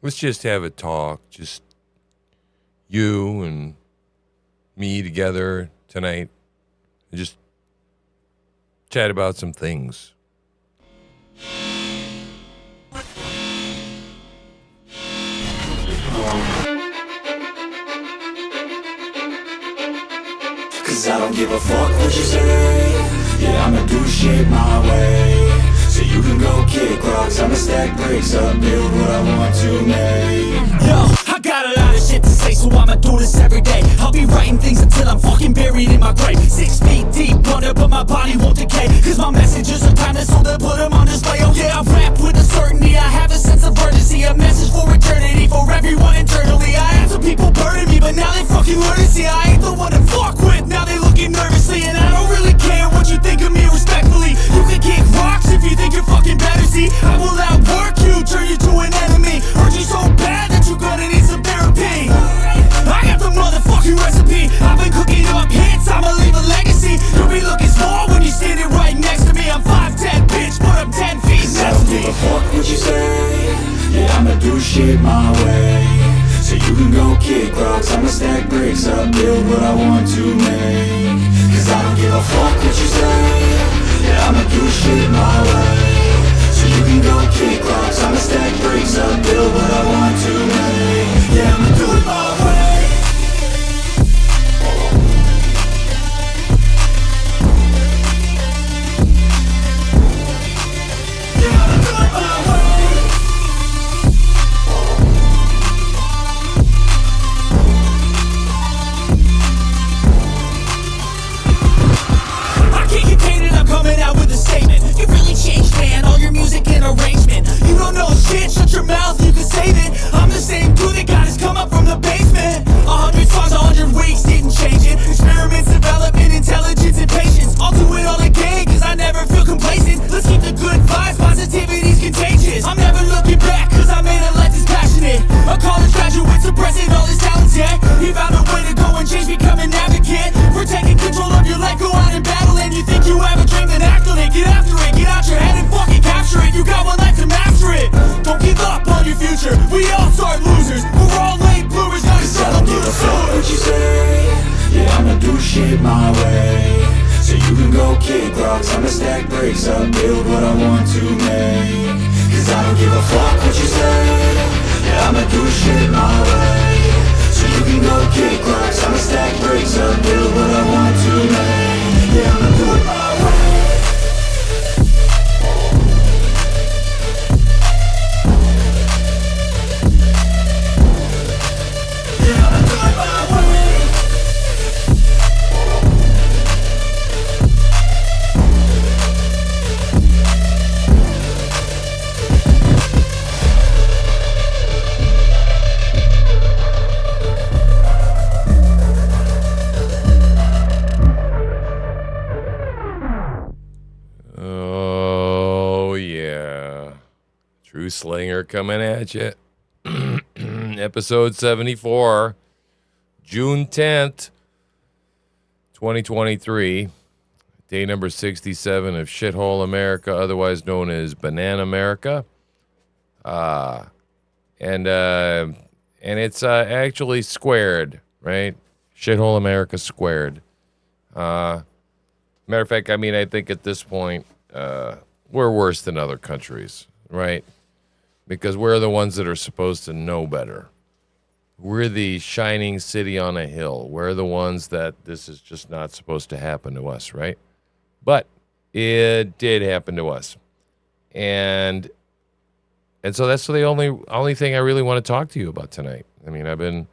Let's just have a talk. Just you and me together tonight. And just chat about some things. Cause I don't give a fuck what you say. Yeah, I'ma do shit my way. So you can go kick rocks, I'ma stack bricks up, build what I want to make. Yo, I got a lot of shit to say, so I'ma do this every day. I'll be writing things until I'm fucking buried in my grave. 6 feet deep under, but my body won't decay. Cause my messages are timeless, so they'll put them on display. Oh yeah, I rap with a certainty, I have a sense of urgency. A message for eternity, for everyone internally. I had some people burning me, but now they fucking learn to see I ain't the one to fuck with. Now they looking nervously, and I don't really care what you think of me respectfully. You can kick rocks if you think you're fucking better. See, I will outwork you, turn you to an enemy. Hurt you so bad that you're gonna need some therapy. I got the motherfucking recipe. I've been cooking up hits, I'ma leave a legacy. You'll be looking small when you're standing right next to me. I'm 5'10", bitch, but I'm 10 feet next to me. I don't give a fuck what you say. Yeah, I'ma do shit my way. So you can go kick rocks, I'ma stack bricks up, build what I want to make. Cause I don't give a fuck what you say. Yeah, I'ma do shit my way. So you can go kick rocks, I'ma stack bricks up, build what I want to make. Yeah, I'ma do it my way. Yeah, I'ma do it my way. I can't contain it, I'm coming out with a statement. You really changed, man, all your music and arrangement. You don't know shit, shut your mouth, you can save it. I'm the same dude that got his come up from the basement. 100 songs, 100 weeks, didn't change it. Experiments, development, intelligence, and patience. I'll do it all again, cause I never feel complacent. Let's keep the good vibes, positivity's contagious. I'm never looking back, cause I made a life that's passionate. A college graduate suppressing all his talents, yeah. He found a way to go and change, become an advocate. For taking control of your life, go out and battle. And you think you have a dream, then act on it. Get after it, get out your head and fucking capture it. You got one life to master it. Don't give up on your future, we all start losers. We're all late bloomers, gotta settle through the sooner. What you say? Yeah, I'ma do shit my way. So you can go kick rocks, I'ma stack bricks up, build what I want to make. Cause I don't give a fuck what you say. Yeah, I'ma do shit my way. So you can go kick rocks, I'ma stack bricks up, build what I want to make. Yeah, I'ma do it my way. Yeah, I'ma do it my way. Oh, yeah. TruthSlinger coming at you. Episode 74, June 10th, 2023. Day number 67 of Shithole America, otherwise known as Banana America. And it's actually squared, right? Shithole America squared. Matter of fact, I mean, I think at this point, we're worse than other countries, right? Because we're the ones that are supposed to know better. We're the shining city on a hill. We're the ones that this is just not supposed to happen to us, right? But it did happen to us. And so that's the only thing I really want to talk to you about tonight. I mean, I've been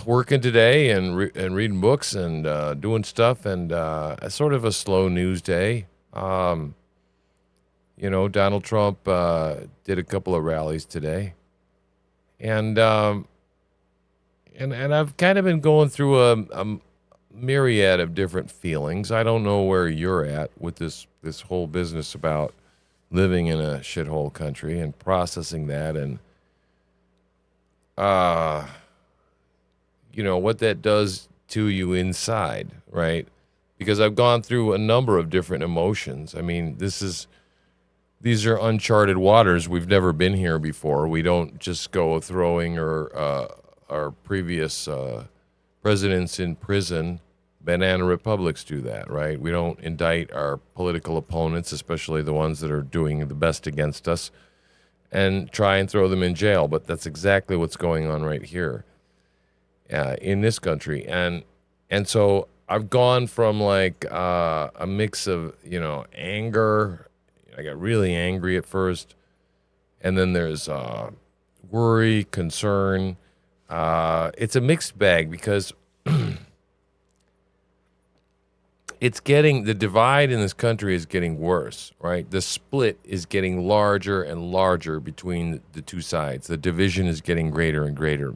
working today and reading books and doing stuff, and sort of a slow news day. Donald Trump did a couple of rallies today, and I've kind of been going through a myriad of different feelings. I don't know where you're at with this whole business about living in a shithole country and processing that, and what that does to you inside, right? Because I've gone through a number of different emotions. I mean, this these are uncharted waters. We've never been here before. We don't just go throwing our previous presidents in prison. Banana republics do that, right? We don't indict our political opponents, especially the ones that are doing the best against us, and try and throw them in jail. But that's exactly what's going on right here in this country. And so I've gone from like a mix of, anger. I got really angry at first, and then there's worry, concern. It's a mixed bag because the divide in this country is getting worse, right? The split is getting larger and larger between the two sides. The division is getting greater and greater.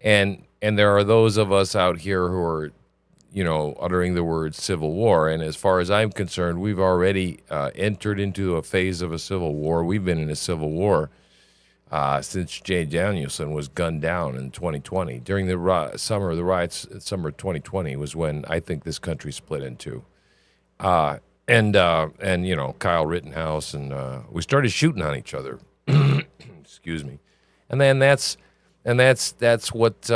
And there are those of us out here who are, uttering the word civil war. And as far as I'm concerned, we've already entered into a phase of a civil war. We've been in a civil war since Jay Danielson was gunned down in 2020. During the riots, summer of 2020 was when I think this country split in two. And Kyle Rittenhouse, and we started shooting on each other. Excuse me. And then that's what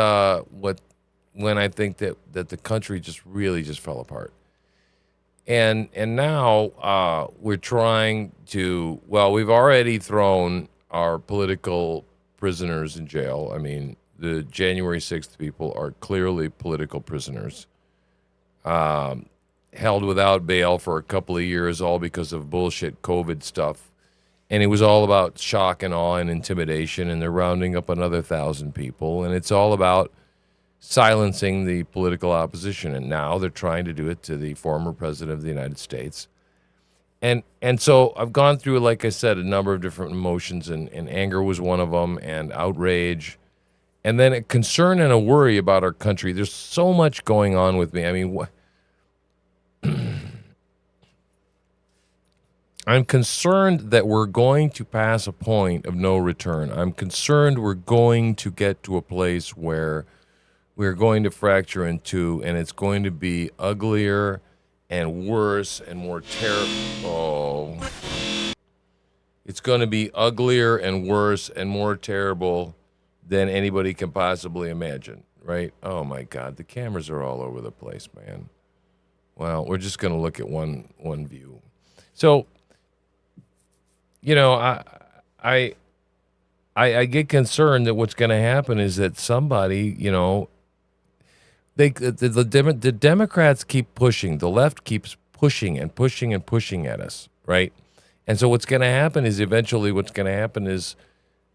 when I think that the country just really just fell apart. And now we're trying to, we've already thrown our political prisoners in jail. I mean, the January 6th people are clearly political prisoners, held without bail for a couple of years, all because of bullshit COVID stuff. And it was all about shock and awe and intimidation, and they're rounding up another 1,000 people. And it's all about silencing the political opposition. And now they're trying to do it to the former president of the United States. And so I've gone through, like I said, a number of different emotions, and anger was one of them, and outrage, and then a concern and a worry about our country. There's so much going on with me. I mean, I'm concerned that we're going to pass a point of no return. I'm concerned we're going to get to a place where we're going to fracture in two, and it's going to be uglier and worse and more terrible. It's going to be uglier and worse and more terrible than anybody can possibly imagine, right? Oh my God, the cameras are all over the place, man. Well, we're just going to look at one view. So, I get concerned that what's going to happen is that somebody, the Democrats keep pushing. The left keeps pushing and pushing and pushing at us, right? And so what's going to happen is eventually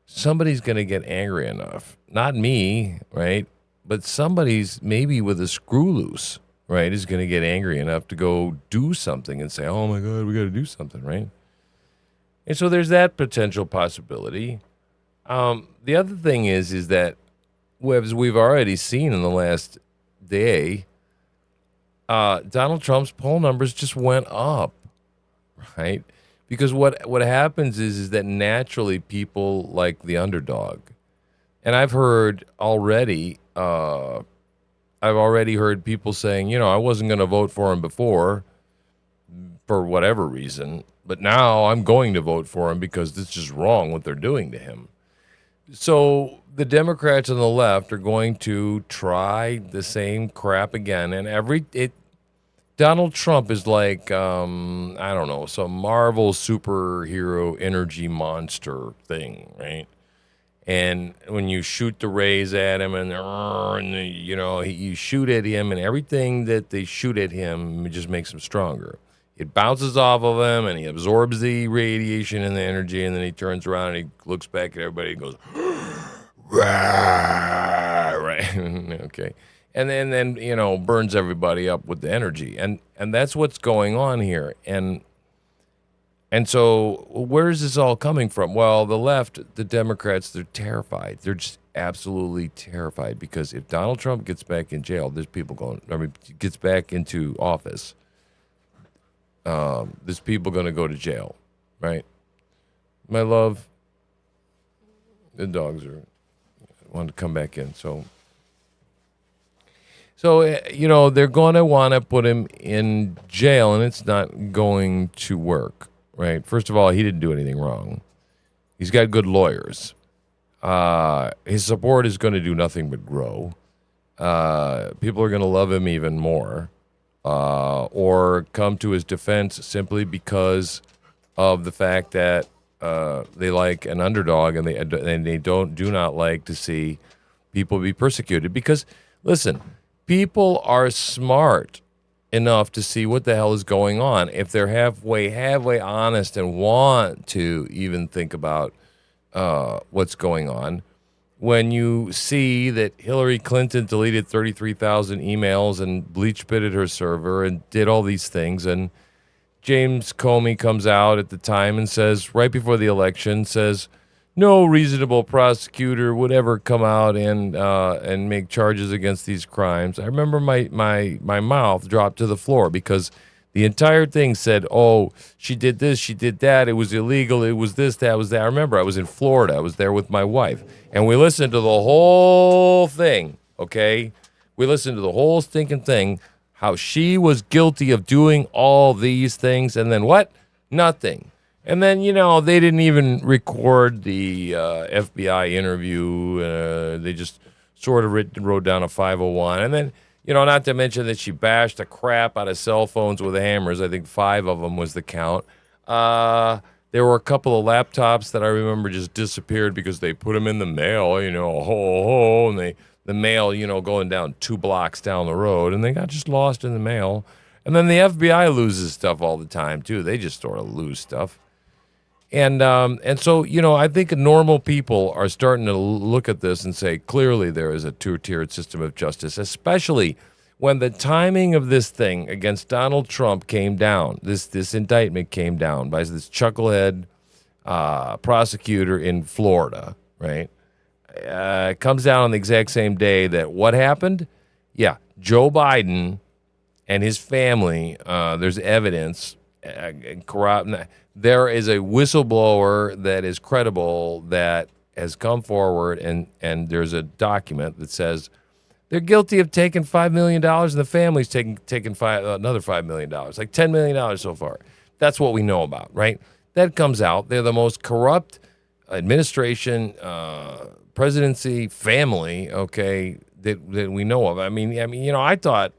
somebody's going to get angry enough. Not me, right? But somebody's maybe with a screw loose, right, is going to get angry enough to go do something and say, oh my God, we got to do something, right? And so there's that potential possibility. The other thing is that, as we've already seen in the last day, Donald Trump's poll numbers just went up, right? Because what happens is that naturally people like the underdog. And I've already heard people saying, I wasn't going to vote for him before for whatever reason, but now I'm going to vote for him because this is wrong what they're doing to him. So the Democrats on the left are going to try the same crap again, and Donald Trump is like I don't know, some Marvel superhero energy monster thing, right? And when you shoot the rays at him, you shoot at him, and everything that they shoot at him just makes him stronger. It bounces off of him, and he absorbs the radiation and the energy, and then he turns around and he looks back at everybody and goes, right? Okay. And then burns everybody up with the energy. And that's what's going on here. And so where is this all coming from? Well, the left, the Democrats, they're terrified. They're just absolutely terrified, because if Donald Trump gets back in jail, gets back into office, there's people going to go to jail, right? My love, the dogs want to come back in. So they're going to want to put him in jail, and it's not going to work. right? First of all, he didn't do anything wrong. He's got good lawyers. His support is going to do nothing but grow. People are going to love him even more, or come to his defense simply because of the fact that they like an underdog, and they do not like to see people be persecuted. Because listen, people are smart enough to see what the hell is going on if they're halfway honest and want to even think about what's going on. When you see that Hillary Clinton deleted 33,000 emails and bleach pitted her server and did all these things, and James Comey comes out at the time and says, right before the election, says no reasonable prosecutor would ever come out and make charges against these crimes. I remember my mouth dropped to the floor because the entire thing said, oh, she did this, she did that, it was illegal, it was this, that was that. I remember I was in Florida, I was there with my wife, and we listened to the whole thing, okay? We listened to the whole stinking thing, how she was guilty of doing all these things, and then what? Nothing. And then, they didn't even record the FBI interview. They just sort of wrote down a 501. And then, not to mention that she bashed the crap out of cell phones with hammers. I think 5 of them was the count. There were a couple of laptops that I remember just disappeared because they put them in the mail, and the mail, going down 2 blocks down the road, and they got just lost in the mail. And then the FBI loses stuff all the time, too. They just sort of lose stuff. And so, I think normal people are starting to look at this and say, clearly there is a two-tiered system of justice, especially when the timing of this thing against Donald Trump came down, this indictment came down by this chucklehead prosecutor in Florida, right? It comes down on the exact same day that what happened? Yeah, Joe Biden and his family, there's evidence, corrupt. There is a whistleblower that is credible that has come forward, and there's a document that says they're guilty of taking $5 million, and the family's taking another $5 million, like $10 million so far. That's what we know about, right? That comes out. They're the most corrupt administration, presidency, family, okay, that we know of. I mean, I thought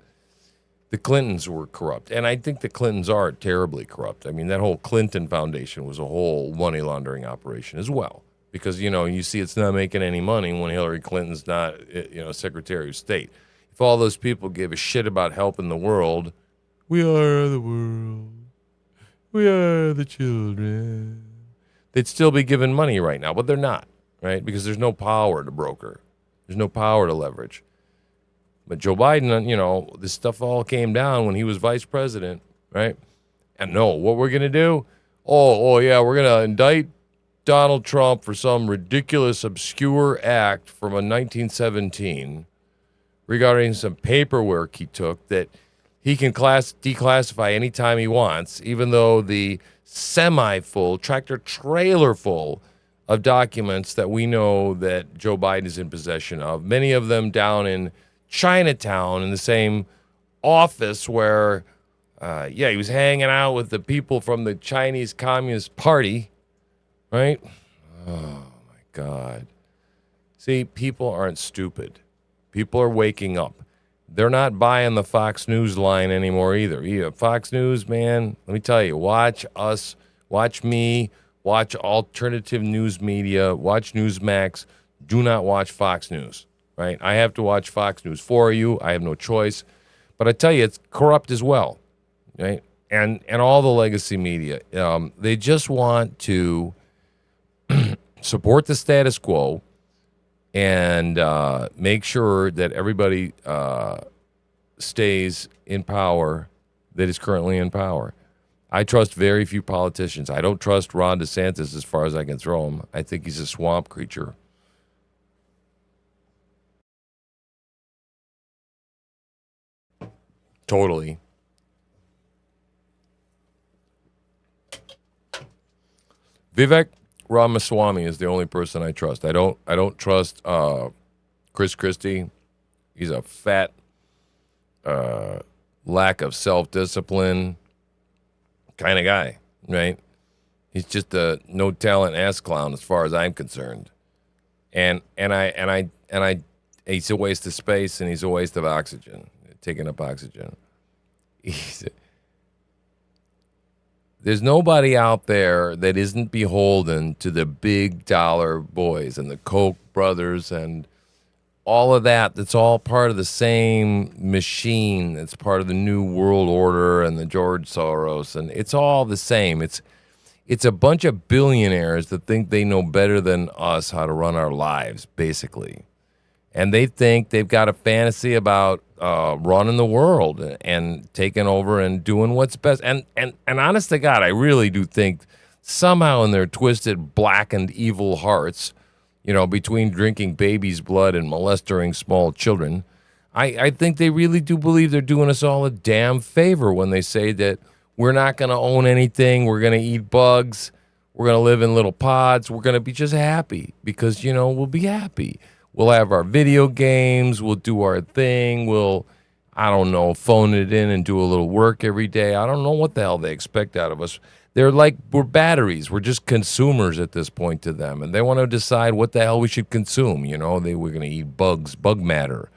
the Clintons were corrupt, and I think the Clintons are terribly corrupt. I mean, that whole Clinton Foundation was a whole money laundering operation as well, because, you see it's not making any money when Hillary Clinton's not, Secretary of State. If all those people gave a shit about helping the world, we are the world, we are the children, they'd still be giving money right now, but they're not, right? Because there's no power to broker. There's no power to leverage. But Joe Biden, this stuff all came down when he was vice president, right? And no, what we're going to do? Oh, yeah, we're going to indict Donald Trump for some ridiculous, obscure act from a 1917 regarding some paperwork he took that he can declassify anytime he wants, even though the semi-full, tractor-trailer full of documents that we know that Joe Biden is in possession of, many of them down in Chinatown in the same office where, he was hanging out with the people from the Chinese Communist Party, right? Oh, my God. See, people aren't stupid. People are waking up. They're not buying the Fox News line anymore either. Fox News, man, let me tell you, watch us, watch me, watch alternative news media, watch Newsmax. Do not watch Fox News. Right, I have to watch Fox News for you. I have no choice, but I tell you, it's corrupt as well, right? And all the legacy media, they just want to support the status quo and make sure that everybody stays in power that is currently in power. I trust very few politicians. I don't trust Ron DeSantis as far as I can throw him. I think he's a swamp creature. Totally. Vivek Ramaswamy is the only person I trust. I don't trust Chris Christie. He's a fat lack of self-discipline kind of guy, right? He's just a no talent ass clown as far as I'm concerned. And he's a waste of space and he's a waste of oxygen, taking up oxygen. There's nobody out there that isn't beholden to the big dollar boys and the Koch brothers and all of that. That's all part of the same machine. It's part of the New World Order and the George Soros, and it's all the same. It's a bunch of billionaires that think they know better than us how to run our lives, basically. And they think they've got a fantasy about running the world and taking over and doing what's best. And honest to God, I really do think somehow in their twisted, blackened, evil hearts, between drinking baby's blood and molesting small children, I think they really do believe they're doing us all a damn favor when they say that we're not going to own anything, we're going to eat bugs, we're going to live in little pods, we're going to be just happy because, we'll be happy. We'll have our video games. We'll do our thing. We'll, I don't know, phone it in and do a little work every day. I don't know what the hell they expect out of us. They're like, we're batteries. We're just consumers at this point to them. And they want to decide what the hell we should consume. We're going to eat bugs, bug matter,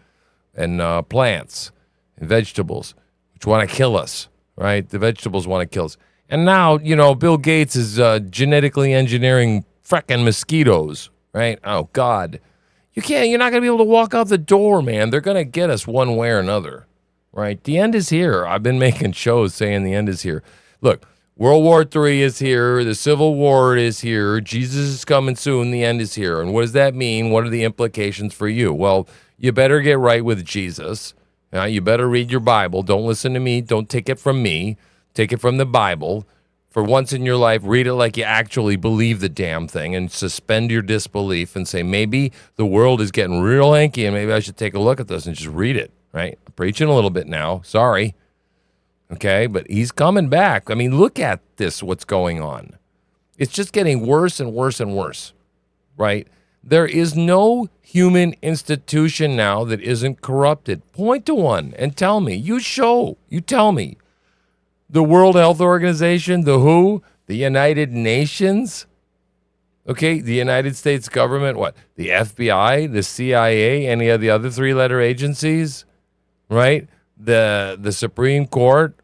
and plants and vegetables, which want to kill us, right? The vegetables want to kill us. And now, Bill Gates is genetically engineering frickin' mosquitoes, right? Oh, God. You're not going to be able to walk out the door, man. They're going to get us one way or another, right? The end is here. I've been making shows saying the end is here. Look, World War III is here. The Civil War is here. Jesus is coming soon. The end is here. And what does that mean? What are the implications for you? Well, you better get right with Jesus. You better read your Bible. Don't listen to me. Don't take it from me. Take it from the Bible. For once in your life, read it like you actually believe the damn thing and suspend your disbelief and say, maybe the world is getting real hanky and maybe I should take a look at this and just read it, right? I'm preaching a little bit now. Sorry. Okay, but he's coming back. I mean, look at this, what's going on. It's just getting worse and worse and worse, right? There is no human institution now that isn't corrupted. Point to one and tell me. You tell me. The World Health Organization, the WHO, the United Nations, okay, the United States government, what? The FBI, the CIA, any of the other three-letter agencies, right? The Supreme Court,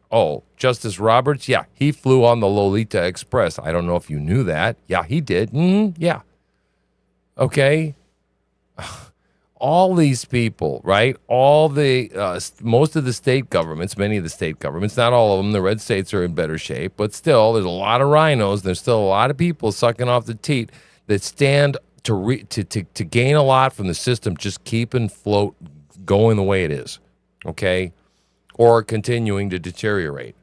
Justice Roberts, yeah, he flew on the Lolita Express. I don't know if you knew that. Yeah, he did. Yeah. Okay. All these people, right? All the most of the state governments, many of the state governments, not all of them. The red states are in better shape, but still, there's a lot of rhinos. There's still a lot of people sucking off the teat that stand to gain a lot from the system, just keeping float going the way it is, okay, or continuing to deteriorate,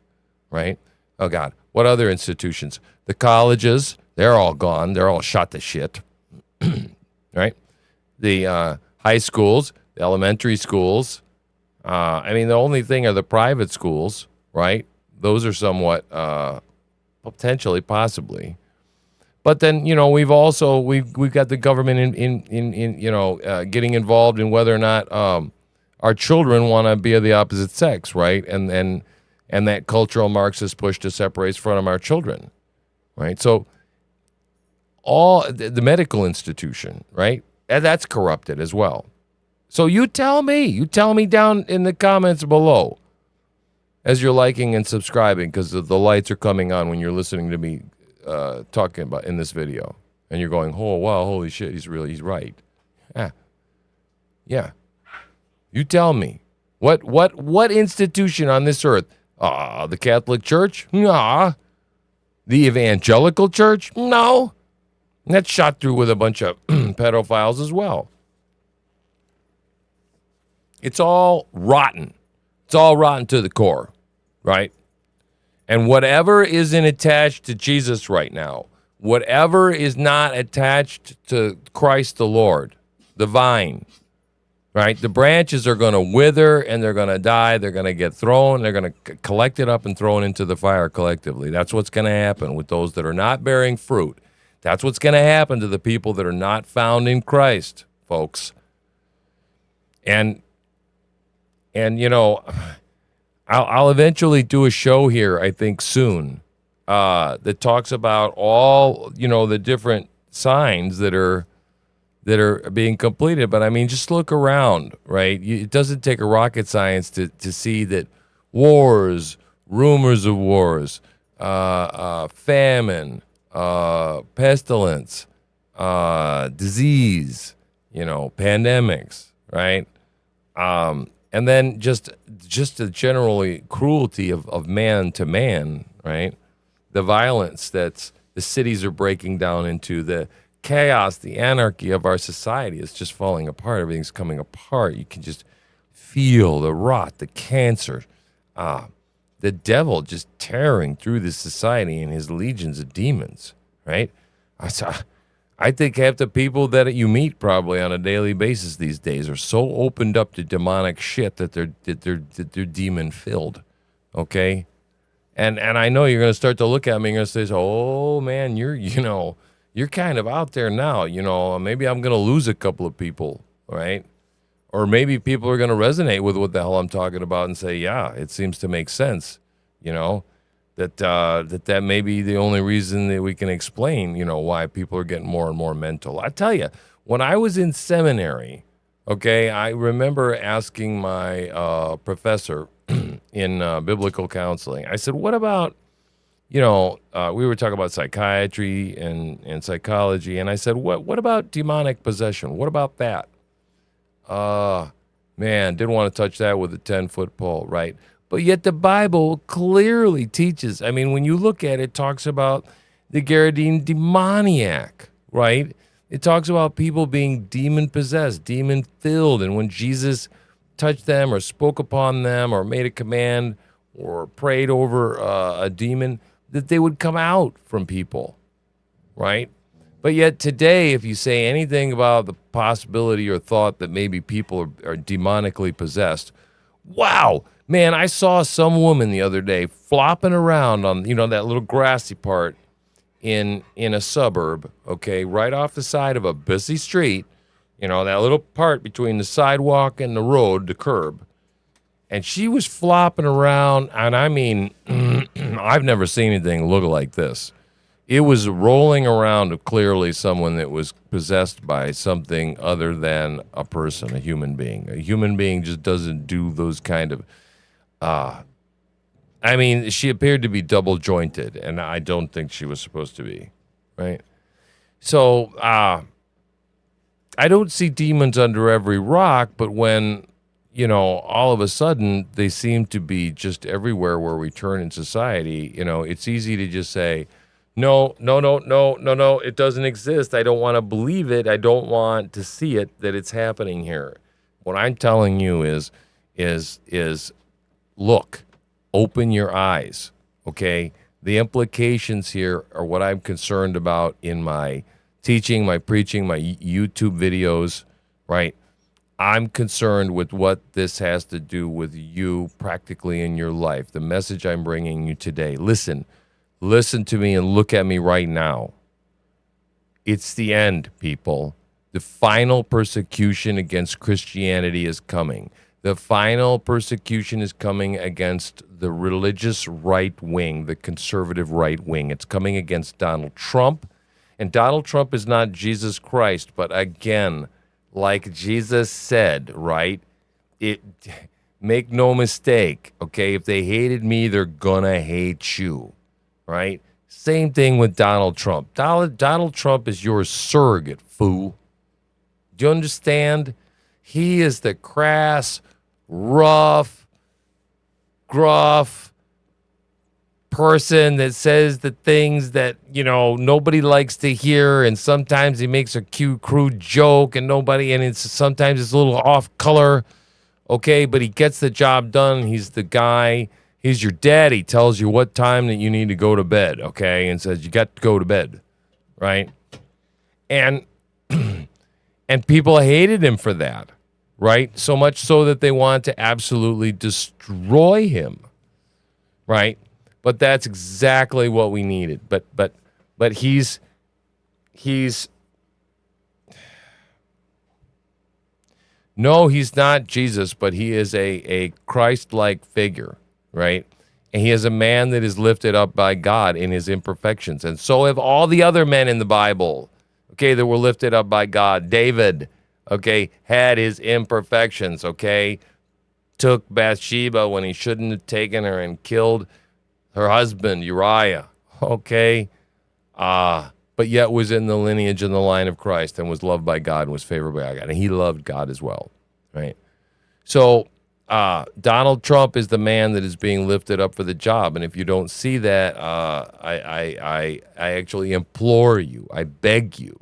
right? Oh God, what other institutions? The colleges, they're all gone. They're all shot to shit, right? The high schools, the elementary schools. The only thing are the private schools, right? Those are somewhat potentially, possibly. But then, we've got the government in getting involved in whether or not our children want to be of the opposite sex, right? And that cultural Marxist push to separate from our children, right? So all the medical institution, right? That's corrupted as well. So you tell me down in the comments below as you're liking and subscribing, because the lights are coming on when you're listening to me talking about in this video. And you're going, oh, wow, holy shit, he's right. Yeah. You tell me. What institution on this earth? The Catholic Church? Nah. The Evangelical Church? No. And that's shot through with a bunch of pedophiles as well. It's all rotten. It's all rotten to the core, right? And whatever isn't attached to Jesus right now, whatever is not attached to Christ the Lord, the vine, right? The branches are going to wither and they're going to die. They're going to get thrown. They're going to collect it up and thrown into the fire collectively. That's what's going to happen with those that are not bearing fruit. That's what's going to happen to the people that are not found in Christ, folks. And I'll eventually do a show here, I think soon, that talks about all, the different signs that are being completed. But I mean, just look around, right? It doesn't take a rocket science to see that wars, rumors of wars, famine, pestilence, disease, pandemics, right? And then just the generally cruelty of man to man, right? The violence that's the cities are breaking down into, the chaos, the anarchy of our society is just falling apart. Everything's coming apart. You can just feel the rot, the cancer, the devil just tearing through this society and his legions of demons, right? I think half the people that you meet probably on a daily basis these days are so opened up to demonic shit that they're demon filled. Okay? And I know you're going to start to look at me and you're going to say, "Oh man, you're kind of out there now, maybe I'm going to lose a couple of people, right? Or maybe people are going to resonate with what the hell I'm talking about and say, yeah, it seems to make sense, you know, that may be the only reason that we can explain, why people are getting more and more mental. I tell you, when I was in seminary, okay, I remember asking my professor in biblical counseling, I said, what about, we were talking about psychiatry and psychology, and I said, what about demonic possession? What about that? Man, didn't want to touch that with a 10-foot pole, right? But yet the Bible clearly teaches. I mean, when you look at it, it talks about the Gerardine demoniac, right? It talks about people being demon possessed, demon filled. And when Jesus touched them or spoke upon them or made a command or prayed over a demon, that they would come out from people, right? But yet today, if you say anything about the possibility or thought that maybe people are demonically possessed, wow, man, I saw some woman the other day flopping around on, that little grassy part in a suburb, okay, right off the side of a busy street, that little part between the sidewalk and the road, the curb. And she was flopping around, and I mean, I've never seen anything look like this. It was rolling around of clearly someone that was possessed by something other than a person, a human being. A human being just doesn't do those kind of. I mean, she appeared to be double jointed, and I don't think she was supposed to be, right? So I don't see demons under every rock, but when all of a sudden they seem to be just everywhere where we turn in society, it's easy to just say, no, no, no, no, no, no, it doesn't exist. I don't want to believe it. I don't want to see it, that it's happening here. What I'm telling you is look, open your eyes, okay? The implications here are what I'm concerned about in my teaching, my preaching, my YouTube videos, right? I'm concerned with what this has to do with you practically in your life, the message I'm bringing you today. Listen to me and look at me right now. It's the end, people. The final persecution against Christianity is coming. The final persecution is coming against the religious right wing, the conservative right wing. It's coming against Donald Trump. And Donald Trump is not Jesus Christ, but again, like Jesus said, right? Make no mistake, okay? If they hated me, they're gonna hate you, right? Same thing with Donald Trump. Donald Trump is your surrogate, fool. Do you understand? He is the crass, rough, gruff person that says the things that, nobody likes to hear, and sometimes he makes a cute, crude joke, and sometimes it's a little off color, okay, but he gets the job done. He's the guy. He's your dad. He tells you what time that you need to go to bed, okay, and says you got to go to bed, right? And and people hated him for that, right? So much so that they want to absolutely destroy him, right? But that's exactly what we needed. But he's no, he's not Jesus, but he is a Christ-like figure, right? And he is a man that is lifted up by God in his imperfections. And so have all the other men in the Bible, okay, that were lifted up by God. David, okay, had his imperfections, okay, took Bathsheba when he shouldn't have taken her and killed her husband, Uriah, okay, but yet was in the lineage and the line of Christ and was loved by God and was favored by God. And he loved God as well, right? So Donald Trump is the man that is being lifted up for the job. And if you don't see that, I actually implore you, I beg you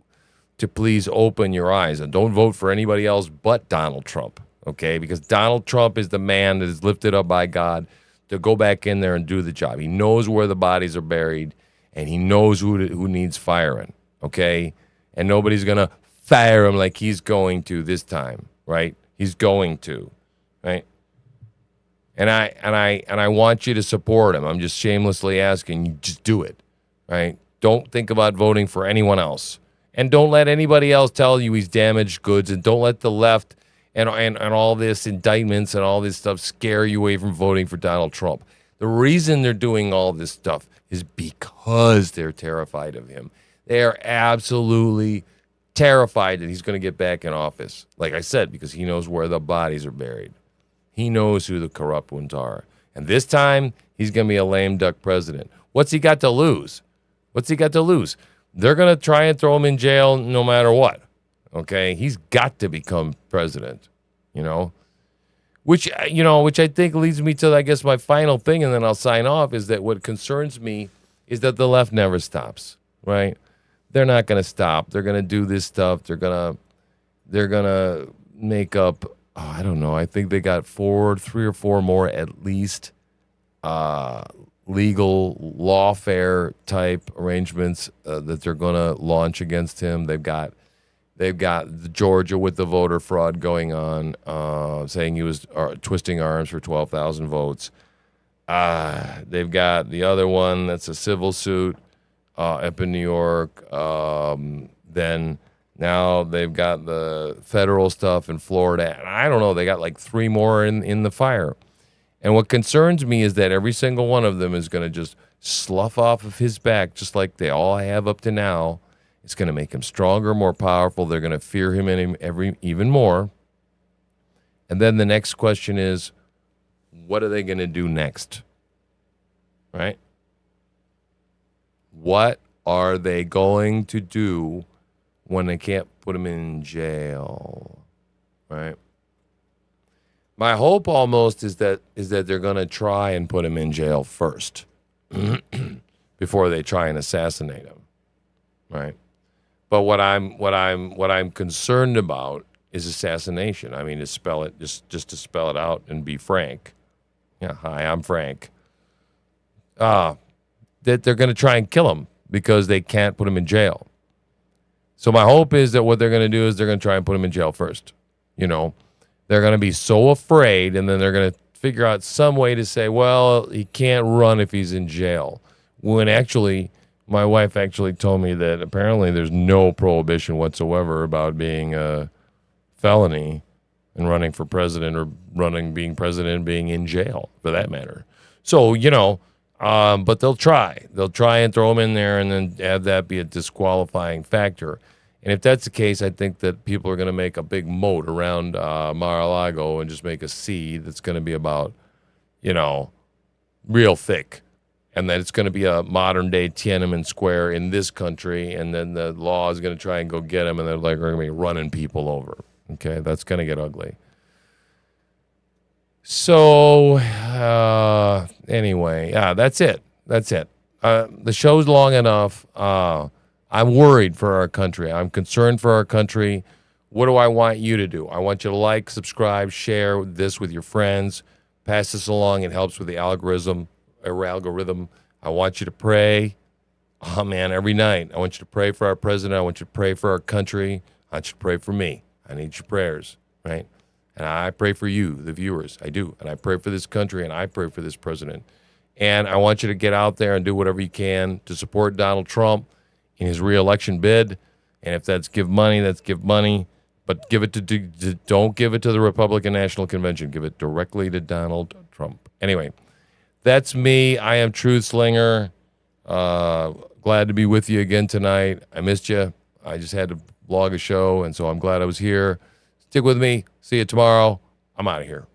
to please open your eyes and don't vote for anybody else but Donald Trump, okay? Because Donald Trump is the man that is lifted up by God to go back in there and do the job. He knows where the bodies are buried, and he knows who needs firing, okay? And nobody's going to fire him like he's going to this time, right? He's going to, right? And I want you to support him. I'm just shamelessly asking you, just do it, right? Don't think about voting for anyone else. And don't let anybody else tell you he's damaged goods, and don't let the left and all this indictments and all this stuff scare you away from voting for Donald Trump. The reason they're doing all this stuff is because they're terrified of him. They are absolutely terrified that he's going to get back in office. Like I said, because he knows where the bodies are buried. He knows who the corrupt ones are. And this time, he's going to be a lame duck president. What's he got to lose? What's he got to lose? They're going to try and throw him in jail no matter what. Okay? He's got to become president, which I think leads me to, I guess, my final thing, and then I'll sign off, is that what concerns me is that the left never stops, right? They're not going to stop. They're going to do this stuff. They're going to make up, I don't know. I think they got 3 or 4 more at least legal lawfare type arrangements that they're going to launch against him. They've got Georgia with the voter fraud going on, saying he was twisting arms for 12,000 votes. They've got the other one that's a civil suit up in New York. Then now they've got the federal stuff in Florida. And I don't know, they got like 3 more in the fire. And what concerns me is that every single one of them is going to just slough off of his back, just like they all have up to now. It's going to make him stronger, more powerful. They're going to fear him even more. And then the next question is, what are they going to do next? Right? What are they going to do when they can't put him in jail? Right? My hope almost is that they're going to try and put him in jail first before they try and assassinate him. Right? But what I'm concerned about is assassination. I mean, to spell it just to spell it out and be frank. Yeah, hi, I'm Frank. That they're going to try and kill him because they can't put him in jail. So my hope is that what they're going to do is they're going to try and put him in jail first. They're going to be so afraid, and then they're going to figure out some way to say, well, he can't run if he's in jail. When actually, my wife actually told me that apparently there's no prohibition whatsoever about being a felony and running for president or being president and being in jail, for that matter. So, but they'll try. They'll try and throw him in there and then have that be a disqualifying factor. And if that's the case, I think that people are going to make a big moat around Mar-a-Lago and just make a sea that's going to be about, real thick. And that it's going to be a modern-day Tiananmen Square in this country, and then the law is going to try and go get them, and they're going to be running people over. Okay, that's going to get ugly. So, anyway, that's it. That's it. The show's long enough. I'm worried for our country. I'm concerned for our country. What do I want you to do? I want you to like, subscribe, share this with your friends. Pass this along. It helps with the algorithm. I want you to pray. Oh, man, every night. I want you to pray for our president. I want you to pray for our country. I want you to pray for me. I need your prayers, right? And I pray for you, the viewers. I do. And I pray for this country, and I pray for this president. And I want you to get out there and do whatever you can to support Donald Trump in his re-election bid. And if that's give money, that's give money. But give it don't give it to the Republican National Convention. Give it directly to Donald Trump. Anyway, that's me. I am TruthSlinger. Glad to be with you again tonight. I missed you. I just had to vlog a show, and so I'm glad I was here. Stick with me. See you tomorrow. I'm out of here.